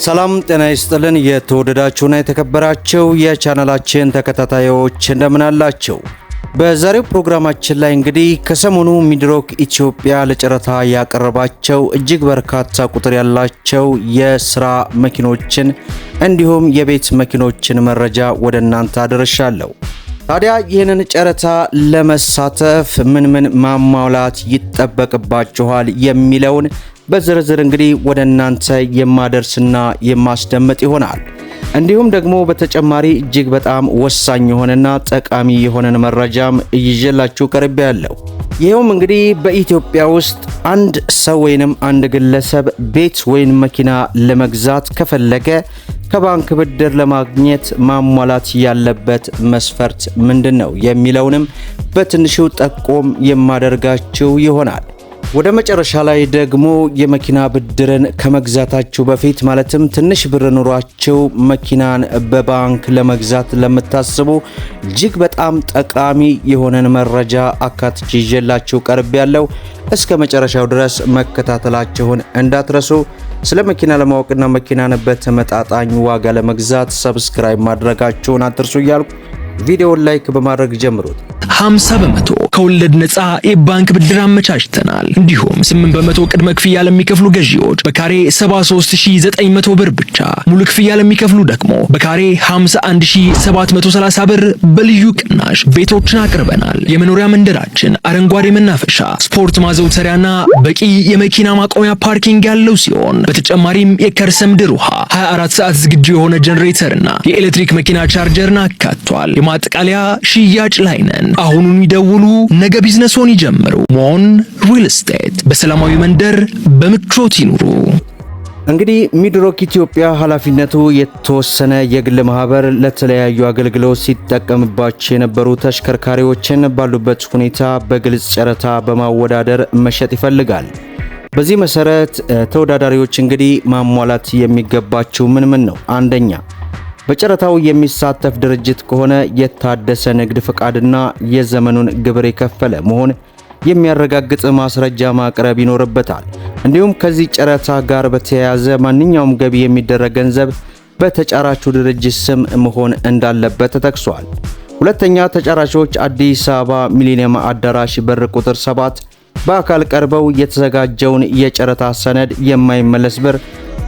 ሰላም ጤና ይስጥልን የተወደዳችሁና የተከበራችሁ የቻናላችን ተከታታዮች እንደምን አላችሁ? በዛሬው ፕሮግራማችን ላይ እንግዲህ ከሰሞኑ ሚድሮክ ኢትዮጵያ ለጨረታ ያቀረባቸው እጅግ በርካታ ቁጥር ያላቸው የስራ መኪኖችን እንዲሁም የቤት መኪኖችን መረጃ ወደ እናንተ አደርሻለሁ። ታዲያ ይህንን ጨረታ ለመሳተፍ ምን ማሟላት ይጠበቅባችኋል የሚለውን በዝርዝር እንግዲህ ወደ እናንተ የማደርስና የማስደምጥ ይሆናል። እንዲሁም ደግሞ በተጨማሪ እጅግ በጣም ወሳኝ የሆነና ጠቃሚ የሆነን መረጃም ይዤላችሁ ቀርቤያለሁ። ይሄውም እንግዲህ በኢትዮጵያ ውስጥ አንድ ሰው ወይንም አንድ ግለሰብ ቤት ወይም መኪና ለመግዛት ከፈለገ ከባንክ ብድር ለማግኘት ማሟላት ያለበት መስፈርት ምንድነው የሚለውንም በትንሹ ጠቆም የማደርጋችሁ ይሆናል። ወደ መጨረሻ ላይ ደግሞ የመኪና ብድርን ከመግዛታችሁ በፊት ማለትም ትንሽ ብር ኑሯችሁ መኪናን በባንክ ለመግዛት ለምታስቡ እጅግ በጣም ጠቃሚ የሆነን መረጃ አካትቼ ይዤላችሁ ቀርቤያለሁ። እስከ መጨረሻው ድረስ መከታተላችሁን እንዳትረሱ። ስለ መኪና ለማወቅና መኪናን በተመጣጣኝ ዋጋ ለመግዛት ሰብስክራይብ ማድረጋችሁን አትርሱ እያልኩ ቪዲዮውን ላይክ በማድረግ ጀምሩት። 50% ከወለድ ነፃ የባንክ ብድር አመቻችተናል። እንዲሁም 8% ቅድመ ክፍያ ለሚከፍሉ ገዢዎች በካሬ 73900 ብር ብቻ፣ ሙሉ ክፍያ ለሚከፍሉ ደግሞ በካሬ 51730 ብር በልዩ ቅናሽ ቤቶችን አቅርበናል። የመኖሪያ መንደራችን አረንጓዴ መናፈሻ፣ ስፖርት ማዘውተሪያና በቂ የመኪና ማቆሚያ ፓርኪንግ ያለው ሲሆን በተጨማሪም የከርሰ ምድር ውሃ፣ 24 ሰዓት ዝግጁ የሆነ ጀነሬተርና የኤሌክትሪክ መኪና ቻርጀርን አካቷል። የማጠቃለያ ሽያጭ ላይ ነን። አሁኑን ይደውሉ፣ ነገ ቢዝነስዎን ይጀምሩ። ሞን ሪል ስቴት፣ በሰላማዊ መንደር በምቾት ይኑሩ። እንግዲህ ሚድሮክ ኢትዮጵያ ኃላፊነቱ የተወሰነ የግል ማህበር ለተለያዩ አገልግሎት ሲጠቀምባቸው የነበሩ ተሽከርካሪዎችን ባሉበት ሁኔታ በግልጽ ጨረታ በማወዳደር መሸጥ ይፈልጋል። በዚህ መሰረት ተወዳዳሪዎች እንግዲህ ማሟላት የሚገባቸው ምን ነው? አንደኛ፣ በጨረታው የሚሳተፍ ድርጅት ከሆነ የታደሰ ንግድ ፈቃድና የዘመኑን ግብር የከፈለ መሆን የሚያረጋግጥ ማስረጃ ማቅረብ ይኖርበታል። እንዲሁም ከዚህ ጨረታ ጋር በተያያዘ ማንኛውም ገቢ የሚደረግ ገንዘብ በተጫራቹ ድርጅት ስም መሆን እንዳለበት ተጠቅሷል። ሁለተኛ፣ ተጫራቾች አዲስ አበባ ሚሊኒየም አዳራሽ በር ቁጥር 7 በአካል ቀርበው የተዘጋጀውን የጨረታ ሰነድ የማይመለስ ብር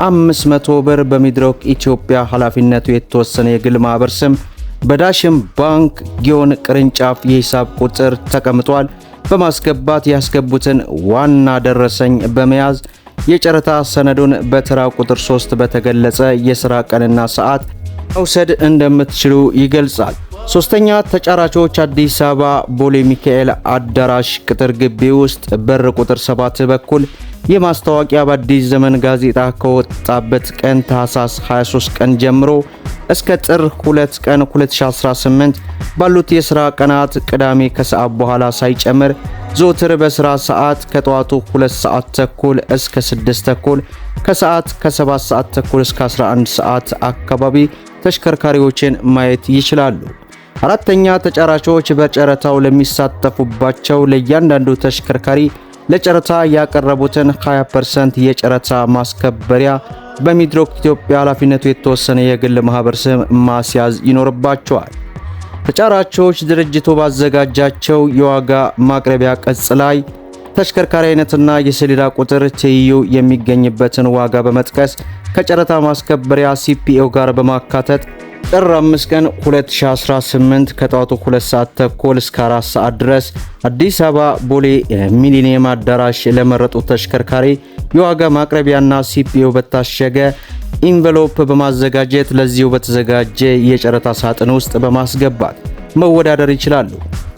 500 ብር በሚድሮክ ኢትዮጵያ ኃላፊነቱ የተወሰነ የግል ማህበር ስም በዳሽን ባንክ ጊዮን ቅርንጫፍ የሂሳብ ቁጥር ተቀምጧል በማስገባት ያስገቡትን ዋና ደረሰኝ በመያዝ የጨረታ ሰነዱን በተራ ቁጥር 3 በተገለጸ የሥራ ቀንና ሰዓት መውሰድ እንደምትችሉ ይገልጻል። ሶስተኛ፣ ተጫራቾች አዲስ አበባ ቦሌ ሚካኤል አዳራሽ ቅጥር ግቢ ውስጥ በር ቁጥር 7 በኩል የማስታወቂያ በአዲስ ዘመን ጋዜጣ ከወጣበት ቀን ታህሳስ 23 ቀን ጀምሮ እስከ ጥር 2 ቀን 2018 ባሉት የሥራ ቀናት ቅዳሜ ከሰዓት በኋላ ሳይጨምር ዘወትር በሥራ ሰዓት ከጠዋቱ 2 ሰዓት ተኩል እስከ 6 ተኩል ከሰዓት ከ7 ሰዓት ተኩል እስከ 11 ሰዓት አካባቢ ተሽከርካሪዎችን ማየት ይችላሉ። አራተኛ፣ ተጫራቾች በጨረታው ለሚሳተፉባቸው ለእያንዳንዱ ተሽከርካሪ ለጨረታ ያቀረቡትን 20% የጨረታ ማስከበሪያ በሚድሮክ ኢትዮጵያ ኃላፊነቱ የተወሰነ የግል ማህበር ስም ማስያዝ ይኖርባቸዋል። ተጫራቾች ድርጅቱ ባዘጋጃቸው የዋጋ ማቅረቢያ ቅጽ ላይ ተሽከርካሪ አይነትና የሰሌዳ ቁጥር ትይዩ የሚገኝበትን ዋጋ በመጥቀስ ከጨረታ ማስከበሪያ CPO ጋር በማካተት ጥር 5 ቀን 2018 ከጠዋቱ 2 ሰዓት ተኩል እስከ 4 ሰዓት ድረስ አዲስ አበባ ቦሌ ሚሊኒየም አዳራሽ ለመረጡ ተሽከርካሪ የዋጋ ማቅረቢያና CPO በታሸገ ኢንቨሎፕ በማዘጋጀት ለዚሁ በተዘጋጀ የጨረታ ሳጥን ውስጥ በማስገባት መወዳደር ይችላሉ።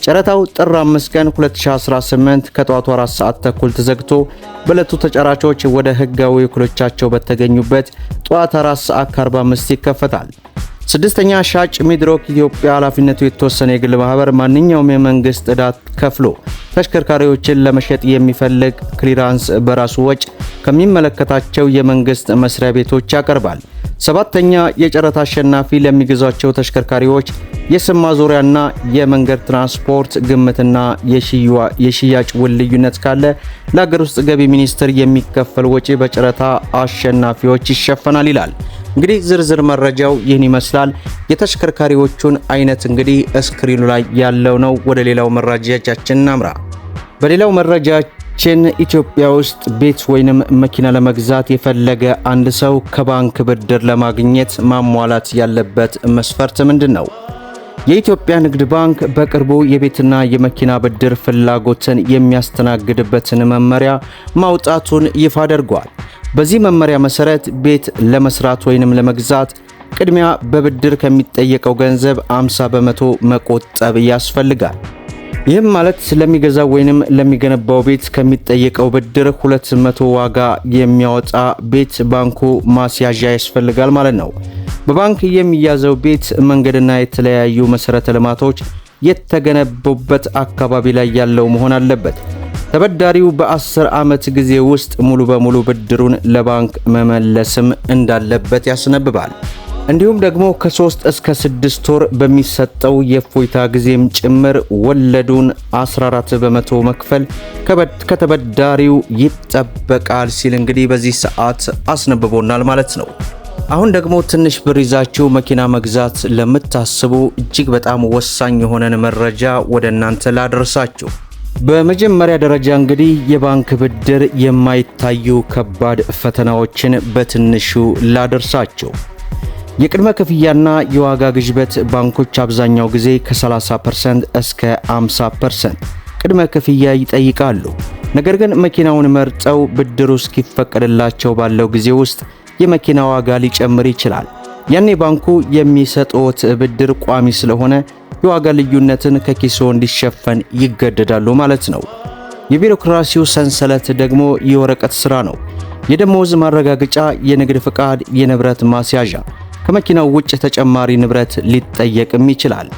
ጨረታው ጥር 5 ቀን 2018 ከጠዋቱ 4 ሰዓት ተኩል ተዘግቶ በዕለቱ ተጫራቾች ወደ ህጋዊ ወኪሎቻቸው በተገኙበት ጠዋት 4 ሰዓት ከ45 ይከፈታል። ስድስተኛ፣ ሻጭ ሚድሮክ ኢትዮጵያ ኃላፊነቱ የተወሰነ የግል ማህበር ማንኛውም የመንግስት ዕዳ ከፍሎ ተሽከርካሪዎችን ለመሸጥ የሚፈልግ ክሊራንስ በራሱ ወጪ ከሚመለከታቸው የመንግስት መስሪያ ቤቶች ያቀርባል። 7ኛ የጨረታ አሸናፊ ለሚገዛቸው ተሽከርካሪዎች የስም ማዞሪያና የመንገድ ትራንስፖርት ግምትና የሽያጭ ውል ልዩነት ካለ ለሀገር ውስጥ ገቢ ሚኒስቴር የሚከፈል ወጪ በጨረታ አሸናፊዎች ይሸፈናል ይላል። እንግዲህ ዝርዝር መረጃው ይህን ይመስላል። የተሽከርካሪዎቹን አይነት እንግዲህ ስክሪኑ ላይ ያለው ነው። ወደ ሌላው መረጃችን እናምራ። በሌላው መረጃችን ኢትዮጵያ ውስጥ ቤት ወይንም መኪና ለመግዛት የፈለገ አንድ ሰው ከባንክ ብድር ለማግኘት ማሟላት ያለበት መስፈርት ምንድነው? የኢትዮጵያ ንግድ ባንክ በቅርቡ የቤትና የመኪና ብድር ፍላጎትን የሚያስተናግድበትን መመሪያ ማውጣቱን ይፋ አድርጓል። በዚህ መመሪያ መሰረት ቤት ለመስራት ወይንም ለመግዛት ቅድሚያ በብድር ከሚጠየቀው ገንዘብ 50 በመቶ መቆጠብ ያስፈልጋል። ይህም ማለት ለሚገዛው ወይንም ለሚገነባው ቤት ከሚጠየቀው ብድር 200 ዋጋ የሚያወጣ ቤት ባንኩ ማስያዣ ያስፈልጋል ማለት ነው። በባንክ የሚያዘው ቤት መንገድና የተለያዩ መሰረተ ልማቶች የተገነቡበት አካባቢ ላይ ያለው መሆን አለበት። ተበዳሪው በ10 ዓመት ጊዜ ውስጥ ሙሉ በሙሉ ብድሩን ለባንክ መመለስም እንዳለበት ያስነብባል። እንዲሁም ደግሞ ከ3 እስከ 6 ወር በሚሰጠው የእፎይታ ጊዜም ጭምር ወለዱን 14 በመቶ መክፈል ከተበዳሪው ይጠበቃል ሲል እንግዲህ በዚህ ሰዓት አስነብቦናል ማለት ነው። አሁን ደግሞ ትንሽ ብር ይዛችሁ መኪና መግዛት ለምታስቡ እጅግ በጣም ወሳኝ የሆነን መረጃ ወደ እናንተ ላደርሳችሁ። በመጀመሪያ ደረጃ እንግዲህ የባንክ ብድር የማይታዩ ከባድ ፈተናዎችን በትንሹ ላደርሳችሁ። የቅድመ ክፍያና የዋጋ ግሽበት ባንኮች አብዛኛው ጊዜ ከ30% እስከ 50% ቅድመ ክፍያ ይጠይቃሉ። ነገር ግን መኪናውን መርጠው ብድሩ እስኪፈቀድላቸው ባለው ጊዜ ውስጥ የመኪና ዋጋ ሊጨምር ይችላል። ያኔ ባንኩ የሚሰጡት ብድር ቋሚ ስለሆነ የዋጋ ልዩነትን ከኪሶ እንዲሸፈን ይገደዳሉ ማለት ነው። የቢሮክራሲው ሰንሰለት ደግሞ የወረቀት ስራ ነው። የደሞዝ ማረጋገጫ፣ የንግድ ፍቃድ፣ የንብረት ማስያዣ፣ ከመኪናው ውጭ ተጨማሪ ንብረት ሊጠየቅም ይችላል።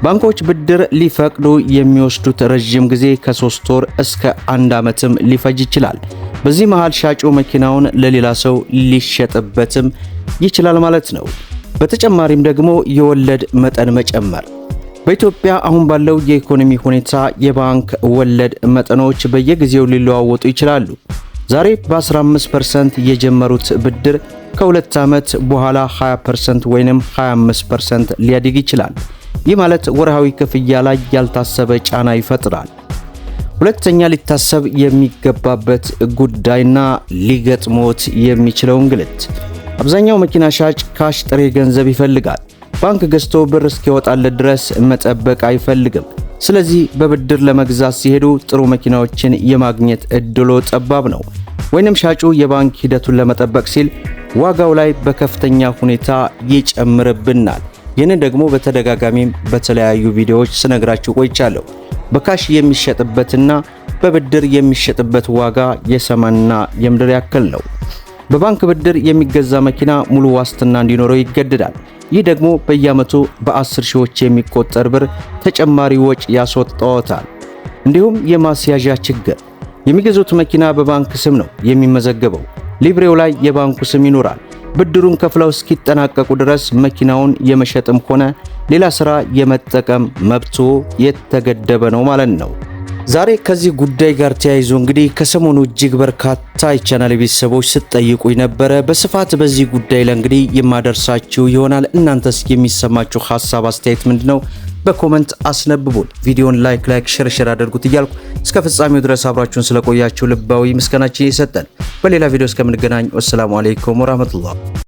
ባንኮች ብድር ሊፈቅዱ የሚወስዱት ረጅም ጊዜ ከ3 ወር እስከ 1 ዓመትም ሊፈጅ ይችላል። በዚህ መሃል ሻጩ መኪናውን ለሌላ ሰው ሊሸጥበትም ይችላል ማለት ነው። በተጨማሪም ደግሞ የወለድ መጠን መጨመር። በኢትዮጵያ አሁን ባለው የኢኮኖሚ ሁኔታ የባንክ ወለድ መጠኖች በየጊዜው ሊለዋወጡ ይችላሉ። ዛሬ በ15% የጀመሩት ብድር ከ2 ዓመት በኋላ 20% ወይንም 25% ሊያድግ ይችላል። ይህ ማለት ወርሃዊ ክፍያ ላይ ያልታሰበ ጫና ይፈጥራል። ሁለተኛ ሊታሰብ የሚገባበት ጉዳይና ሊገጥሞት የሚችለው እንግልት። አብዛኛው መኪና ሻጭ ካሽ ጥሬ ገንዘብ ይፈልጋል። ባንክ ገዝቶ ብር እስኪወጣለት ድረስ መጠበቅ አይፈልግም። ስለዚህ በብድር ለመግዛት ሲሄዱ ጥሩ መኪናዎችን የማግኘት እድሎ ጠባብ ነው። ወይንም ሻጩ የባንክ ሂደቱን ለመጠበቅ ሲል ዋጋው ላይ በከፍተኛ ሁኔታ ይጨምርብናል። ይህንን ደግሞ በተደጋጋሚም በተለያዩ ቪዲዮዎች ስነግራችሁ ቆይቻለሁ። በካሽ የሚሸጥበትና በብድር የሚሸጥበት ዋጋ የሰማይና የምድር ያክል ነው። በባንክ ብድር የሚገዛ መኪና ሙሉ ዋስትና እንዲኖረው ይገደዳል። ይህ ደግሞ በየዓመቱ በ10 ሺዎች የሚቆጠር ብር ተጨማሪ ወጪ ያስወጣዎታል። እንዲሁም የማስያዣ ችግር። የሚገዙት መኪና በባንክ ስም ነው የሚመዘገበው። ሊብሬው ላይ የባንኩ ስም ይኖራል። ብድሩን ከፍለው እስኪጠናቀቁ ድረስ መኪናውን የመሸጥም ሆነ ሌላ ስራ የመጠቀም መብቶ የተገደበ ነው ማለት ነው። ዛሬ ከዚህ ጉዳይ ጋር ተያይዞ እንግዲህ ከሰሞኑ እጅግ በርካታ የቻናል ቤተሰቦች ስትጠይቁኝ ነበረ። በስፋት በዚህ ጉዳይ ላይ እንግዲህ የማደርሳችሁ ይሆናል። እናንተስ የሚሰማችሁ ሐሳብ አስተያየት ምንድነው? በኮሜንት አስነብቡን። ቪዲዮን ላይክ ሼር አድርጉት እያልኩ እስከ ፍጻሜው ድረስ አብራችሁን ስለቆያችሁ ልባዊ ምስጋናችን እየሰጠን በሌላ ቪዲዮ እስከምንገናኝ ወሰላሙ አለይኩም ወራህመቱላህ።